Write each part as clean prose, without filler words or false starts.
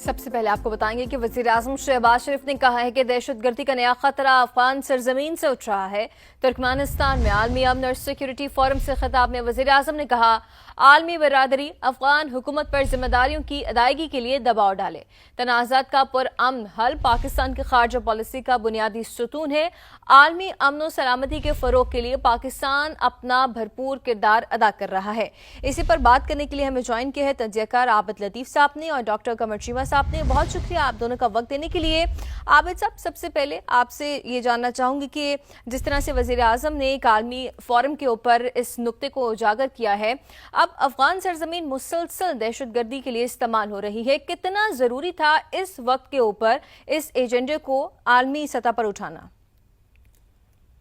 सबसे पहले आपको बताएंगे कि वज़ीर-ए-आज़म शहबाज शरीफ ने कहा है कि दहशतगर्दी का नया खतरा अफगान सरजमीन से उठ रहा है। तुर्कमेनिस्तान में आलमी अमन और सिक्योरिटी फोरम से खिताब में वज़ीर-ए-आज़म ने कहा, आलमी बरादरी अफगान हुकूमत पर जिम्मेदारियों की अदायगी के लिए दबाव डाले। तनाज़ात का पुरअमन हल पाकिस्तान की खारजा पॉलिसी का बुनियादी सतून है। आलमी अमन और सलामती के फरोग के लिए पाकिस्तान अपना भरपूर किरदार अदा कर रहा है। इसी पर बात करने के लिए हमें ज्वाइन किया है तजियाकार आबिद लतीफ़ साहब ने और डॉक्टर कमर चीमा साहब ने। बहुत शुक्रिया आप दोनों का वक्त देने के लिए। आबिद साहब, सबसे पहले आपसे ये जानना चाहूंगी कि जिस तरह से वज़ीर आज़म ने एक आलमी फोरम के ऊपर इस नुक्ते को उजागर किया है, अब अफगान सरजमीन मुसलसल दहशतगर्दी के लिए इस्तेमाल हो रही है, कितना ज़रूरी था इस वक्त के ऊपर इस एजेंडे को आलमी सतह पर उठाना?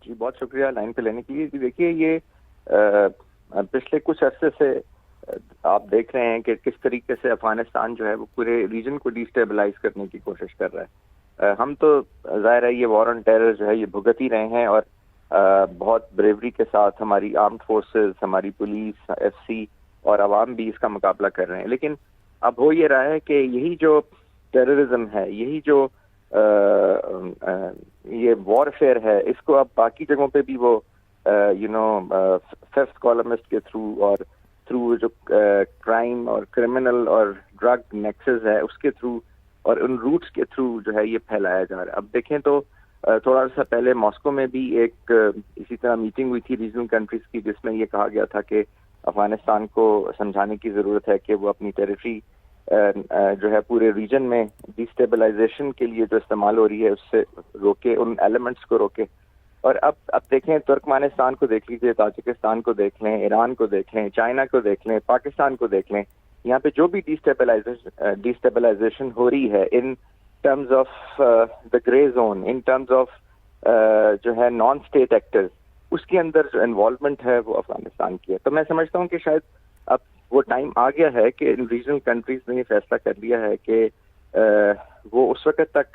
जी, बहुत शुक्रिया लाइन पे लेने के लिए। देखिए, ये पिछले कुछ अरसे से आप देख रहे हैं कि किस तरीके से अफगानिस्तान जो है वो पूरे रीजन को डिस्टेबलाइज करने की कोशिश कर रहा है। हम तो जाहिर है ये वॉर ऑन टेरर जो है ये भुगत ही रहे हैं और बहुत ब्रेवरी के साथ हमारी आर्म्ड फोर्सेस, हमारी पुलिस, एफसी और अवाम भी इसका मुकाबला कर रहे हैं। लेकिन अब हो ये रहा है कि यही जो टेररिज्म है, यही जो ये वॉरफेयर है, इसको अब बाकी जगहों पे भी वो फिफ्थ कॉलमिस्ट के थ्रू और थ्रू जो क्राइम और क्रिमिनल और ड्रग नेक्सस है उसके थ्रू और उन रूट्स के थ्रू जो है ये फैलाया जा रहा है। अब देखें तो थोड़ा सा पहले मॉस्को में भी एक इसी तरह मीटिंग हुई थी रीजनल कंट्रीज की, जिसमें ये कहा गया था कि अफगानिस्तान को समझाने की जरूरत है कि वो अपनी टेरिटरी जो है पूरे रीजन में डिस्टेबलाइजेशन के लिए जो इस्तेमाल हो रही है उससे रोके, उन एलिमेंट्स को रोके। और अब देखें, तुर्कमेनिस्तान को देख लीजिए, ताजिकिस्तान को देख लें, ईरान को देख लें, चाइना को देख लें, पाकिस्तान को देख लें, यहाँ पे जो भी डिस्टेबलाइजेशन हो रही है in terms of the grey zone, in terms of जो है नॉन स्टेट एक्टर्स, उसके अंदर जो इन्वॉल्वमेंट है वो अफगानिस्तान की है। तो मैं समझता हूँ कि शायद अब वो टाइम आ गया है कि इन रीजनल कंट्रीज ने ये फैसला कर लिया है कि वो उस वक्त तक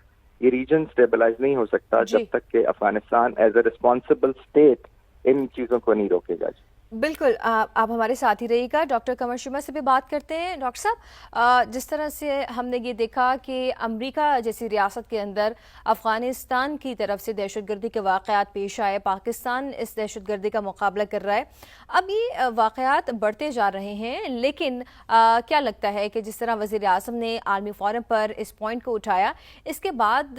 ये रीजन स्टेबलाइज नहीं हो सकता जब तक कि Afghanistan as a responsible state इन चीज़ों को नहीं रोकेगा। बिल्कुल, आप हमारे साथ ही रहिएगा। डॉक्टर कमर चीमा से भी बात करते हैं। डॉक्टर साहब, जिस तरह से हमने ये देखा कि अमेरिका जैसी रियासत के अंदर अफगानिस्तान की तरफ से दहशतगर्दी के वाक़यात पेश आए, पाकिस्तान इस दहशतगर्दी का मुकाबला कर रहा है, अब ये वाक़यात बढ़ते जा रहे हैं। लेकिन क्या लगता है कि जिस तरह वज़ीर आज़म ने आलमी फोरम पर इस पॉइंट को उठाया, इसके बाद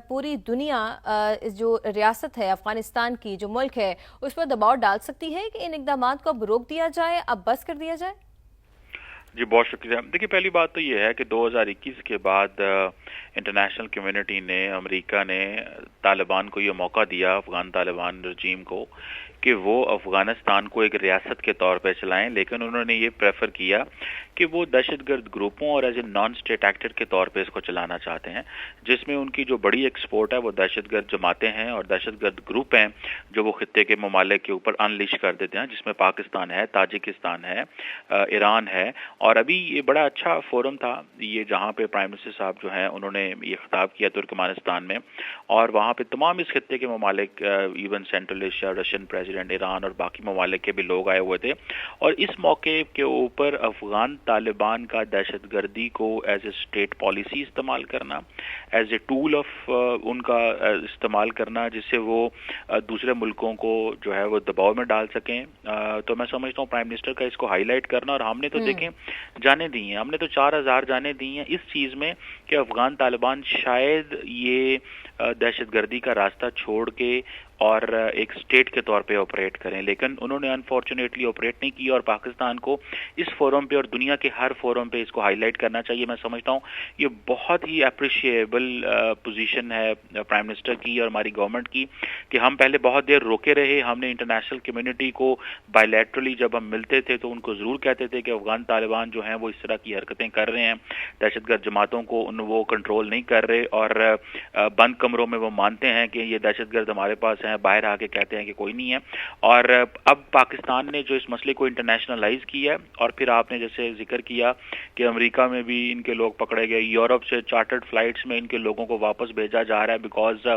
पूरी दुनिया जो रियासत है अफगानिस्तान की, जो मुल्क है, उस पर दबाव डाल सकती है कि इन इक़दामात को अब रोक दिया जाए, अब बस कर दिया जाए? जी, बहुत शुक्रिया। देखिए, पहली बात तो ये है कि 2021 के बाद इंटरनेशनल कम्युनिटी ने, अमेरिका ने तालिबान को ये मौका दिया, अफगान तालिबान रजीम को, कि वो अफगानिस्तान को एक रियासत के तौर पर चलाएं, लेकिन उन्होंने ये प्रेफर किया कि वो दहशतगर्द ग्रुपों और as a non state actor के तौर पे इसको चलाना चाहते हैं, जिसमें उनकी जो बड़ी एक्सपोर्ट है वो दहशतगर्द जमातें हैं और दहशतगर्द ग्रुप हैं जो वो खित्ते के ममालिक के ऊपर अनलिश कर देते हैं, जिसमें पाकिस्तान है, ताजिकिस्तान है, ईरान है। और अभी ये बड़ा अच्छा फोरम था ये, जहाँ पे प्राइम मिनिस्टर साहब जो हैं उन्होंने ये खिताब किया तुर्कमेनिस्तान में, और वहाँ पे तमाम इस खित्ते के ममालिक, even central Asia, Russian president, Iran और बाकी ममालिक के भी लोग आए हुए थे। और इस मौके के ऊपर अफगान तालिबान का दहशतगर्दी को एज ए स्टेट पॉलिसी इस्तेमाल करना, एज ए टूल ऑफ उनका इस्तेमाल करना, जिससे वो दूसरे मुल्कों को जो है वो दबाव में डाल सकें। तो मैं समझता हूँ प्राइम मिनिस्टर का इसको हाईलाइट करना, और हमने तो देखें जाने दी हैं, हमने तो 4000 जाने दी हैं इस चीज़ में कि अफगान तालिबान शायद ये दहशतगर्दी का रास्ता छोड़ के और एक स्टेट के तौर पे ऑपरेट करें, लेकिन उन्होंने अनफॉर्चुनेटली ऑपरेट नहीं किया। और पाकिस्तान को इस फोरम पे और दुनिया के हर फोरम पे इसको हाईलाइट करना चाहिए। मैं समझता हूँ ये बहुत ही अप्रिशिएबल पोजीशन है प्राइम मिनिस्टर की और हमारी गवर्नमेंट की, कि हम पहले बहुत देर रोके रहे। हमने इंटरनेशनल कम्युनिटी को बायलैटरली जब हम मिलते थे तो उनको ज़रूर कहते थे कि अफगान तालिबान जो हैं वो इस तरह की हरकतें कर रहे हैं, दहशतगर्द जमातों को वो कंट्रोल नहीं कर रहे, और बंद कमरों में वो मानते हैं कि ये दहशतगर्द हमारे पास हैं, बाहर आके कहते हैं कि कोई नहीं है। और अब पाकिस्तान ने जो इस मसले को इंटरनेशनलाइज किया है, और फिर आपने जैसे जिक्र किया कि अमेरिका में भी इनके लोग पकड़े गए, यूरोप से चार्टर्ड फ्लाइट्स में इनके लोगों को वापस भेजा जा रहा है बिकॉज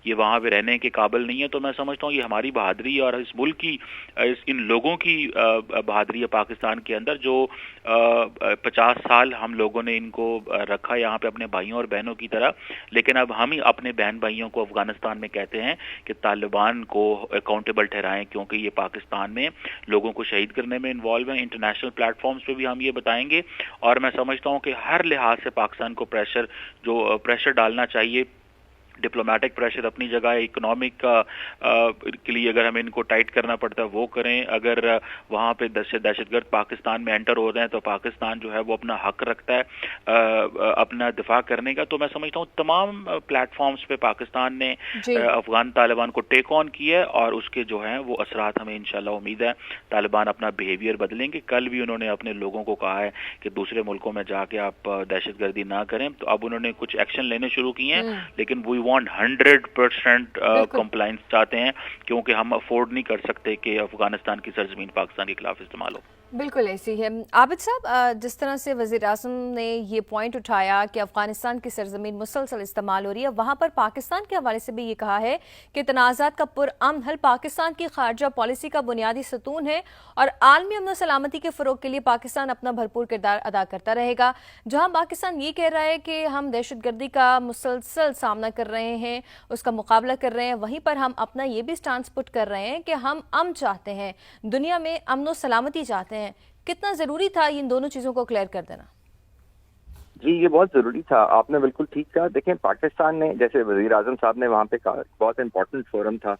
ये वहाँ पे रहने के काबिल नहीं है। तो मैं समझता हूँ ये हमारी बहादुरी और इस मुल्क की, इन लोगों की बहादुरी है पाकिस्तान के अंदर, जो 50 साल हम लोगों ने इनको रखा यहाँ पे अपने भाइयों और बहनों की तरह। लेकिन अब हम ही अपने बहन भाइयों को अफगानिस्तान में कहते हैं कि तालिबान को अकाउंटेबल ठहराएं, क्योंकि ये पाकिस्तान में लोगों को शहीद करने में इन्वॉल्व हैं। इंटरनेशनल प्लेटफॉर्म्स पे भी हम ये बताएंगे, और मैं समझता हूँ कि हर लिहाज से पाकिस्तान को प्रेशर डालना चाहिए। डिप्लोमेटिक प्रेशर अपनी जगह है, इकोनॉमिक के लिए अगर हमें इनको टाइट करना पड़ता है वो करें। अगर वहाँ पे दहशतगर्द पाकिस्तान में एंटर हो रहे हैं तो पाकिस्तान जो है वो अपना हक रखता है अपना दिफा करने का। तो मैं समझता हूँ तमाम प्लेटफॉर्म्स पे पाकिस्तान ने अफगान तालिबान को टेक ऑन किया है, और उसके जो हैं वो असरात हमें इंशाल्लाह उम्मीद है तालिबान अपना बिहेवियर बदलेंगे। कल भी उन्होंने अपने लोगों को कहा है कि दूसरे मुल्कों में जाके आप दहशतगर्दी ना करें, तो अब उन्होंने कुछ एक्शन लेने शुरू किए हैं, लेकिन वी वांट 100% कंप्लायंस चाहते हैं, क्योंकि हम अफोर्ड नहीं कर सकते कि अफगानिस्तान की सरजमीन पाकिस्तान के खिलाफ इस्तेमाल हो। बिल्कुल ऐसी है। आबिद साहब, जिस तरह से वज़ीर आज़म ने ये पॉइंट उठाया कि अफगानिस्तान की सरजमीन मुसलसल इस्तेमाल हो रही है, वहाँ पर पाकिस्तान के हवाले से भी ये कहा है कि तनाज़ात का पुरअमन हल पाकिस्तान की खारजा पॉलिसी का बुनियादी सतून है, और आलमी अमन सलामती के फ़रोग के लिए पाकिस्तान अपना भरपूर किरदार अदा करता रहेगा। जहाँ पाकिस्तान ये कह रहा है कि हम दहशतगर्दी का मुसलसल सामना कर रहे हैं, उसका मुकाबला कर रहे हैं, वहीं पर हम अपना ये भी स्टांस पुट कर रहे हैं कि हम अमन चाहते हैं, दुनिया में अमन व सलामती चाहते हैं। कितना जरूरी था इन दोनों चीजों को क्लियर कर देना? जी, ये बहुत जरूरी था, आपने बिल्कुल ठीक कहा। देखें, पाकिस्तान ने, जैसे वजीर आजम साहब ने वहाँ पे कहा, बहुत इंपॉर्टेंट फोरम था,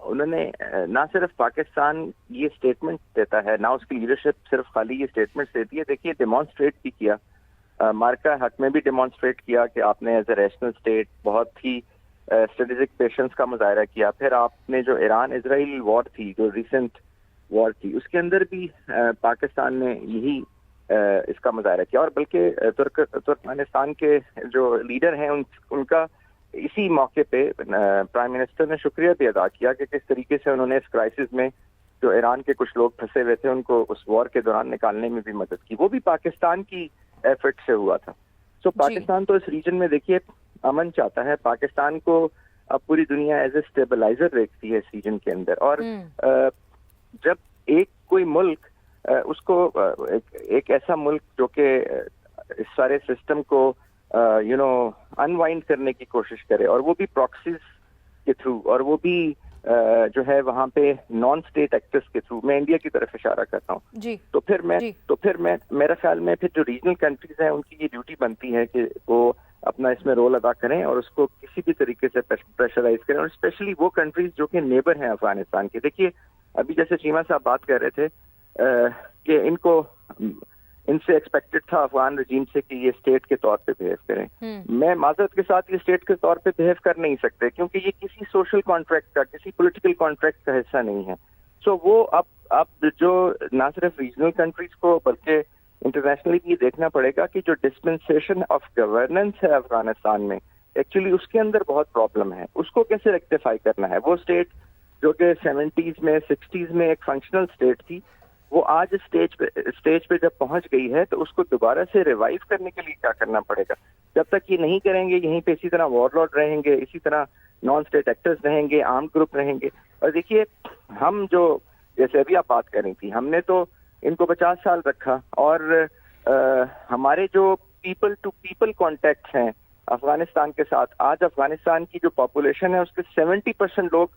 उन्होंने ना सिर्फ पाकिस्तान ये स्टेटमेंट देता है, ना उसकी लीडरशिप सिर्फ खाली ये स्टेटमेंट देती है, देखिए डेमोन्स्ट्रेट भी किया, मार्का हक में भी डेमोन्स्ट्रेट किया कि आपने एज ए रैशनल स्टेट बहुत ही स्ट्रेटेजिक पेशेंस का मुजाहरा किया। फिर आपने जो ईरान इजराइल वॉर थी, जो रिसेंट वॉर थी, उसके अंदर भी पाकिस्तान ने यही इसका मुजाहरा किया, और बल्कि तुर्कमेनिस्तान के जो लीडर हैं उनका इसी मौके पे प्राइम मिनिस्टर ने शुक्रिया भी अदा किया कि किस तरीके से उन्होंने इस क्राइसिस में जो ईरान के कुछ लोग फंसे हुए थे उनको उस वॉर के दौरान निकालने में भी मदद की। वो भी पाकिस्तान की एफर्ट से हुआ था। सो पाकिस्तान तो इस रीजन में देखिए अमन चाहता है। पाकिस्तान को अब पूरी दुनिया एज ए स्टेबलाइजर देखती है इस रीजन के अंदर, और जब एक कोई मुल्क उसको एक ऐसा मुल्क जो कि इस सारे सिस्टम को अनवाइंड करने की कोशिश करे, और वो भी प्रॉक्सीज के थ्रू, और वो भी जो है वहाँ पे नॉन स्टेट एक्टर्स के थ्रू, मैं इंडिया की तरफ इशारा करता हूँ, तो फिर मैं मेरा ख्याल में फिर जो रीजनल कंट्रीज हैं उनकी ये ड्यूटी बनती है कि वो अपना इसमें रोल अदा करें और उसको किसी भी तरीके से प्रेशराइज करें, और स्पेशली वो कंट्रीज जो कि नेबर हैं अफगानिस्तान के। देखिए, अभी जैसे चीमा साहब बात कर रहे थे कि इनसे एक्सपेक्टेड था अफगान रजीम से कि ये स्टेट के तौर पे बिहेव करें। मैं माजरत के साथ ये स्टेट के तौर पे बिहेव कर नहीं सकते, क्योंकि ये किसी सोशल कॉन्ट्रैक्ट का, किसी पॉलिटिकल कॉन्ट्रैक्ट का हिस्सा नहीं है। सो वो अब जो ना सिर्फ रीजनल कंट्रीज को बल्कि इंटरनेशनली भी ये देखना पड़ेगा कि जो डिस्पेंसेशन ऑफ गवर्नेंस है अफगानिस्तान में, एक्चुअली उसके अंदर बहुत प्रॉब्लम है। उसको कैसे रेक्टिफाई करना है? वो स्टेट जो कि 70s में 60s में एक फंक्शनल स्टेट थी, वो आज स्टेज पे जब पहुंच गई है तो उसको दोबारा से रिवाइव करने के लिए क्या करना पड़ेगा? जब तक ये नहीं करेंगे, यहीं पे इसी तरह वॉरलॉर्ड रहेंगे, इसी तरह नॉन स्टेट एक्टर्स रहेंगे, आर्म्ड ग्रुप रहेंगे। और देखिए, हम जो जैसे अभी आप बात कर रही थी, हमने तो इनको 50 साल रखा, और हमारे जो पीपल टू पीपल कॉन्टैक्ट हैं अफगानिस्तान के साथ, आज अफगानिस्तान की जो पॉपुलेशन है उसके 70% लोग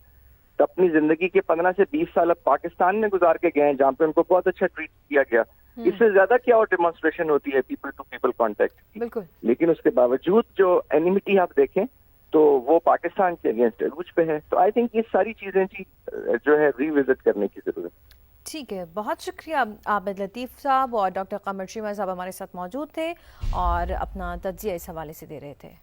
अपनी जिंदगी के 15 से 20 साल अब पाकिस्तान में गुजार के गए हैं, जहाँ पे उनको बहुत अच्छा ट्रीट किया गया। इससे ज्यादा क्या और डेमोन्स्ट्रेशन होती है पीपल टू पीपल कॉन्टैक्ट की? लेकिन उसके बावजूद जो एनिमिटी आप देखें तो वो पाकिस्तान के अगेंस्ट अरूज पे है। तो आई थिंक ये सारी चीजें जो है रिविजिट करने की जरूरत है। ठीक है, बहुत शुक्रिया आबिद लतीफ़ साहब, और डॉक्टर कमर चीमा साहब हमारे साथ मौजूद थे और अपना तज्जिया इस हवाले से दे रहे थे।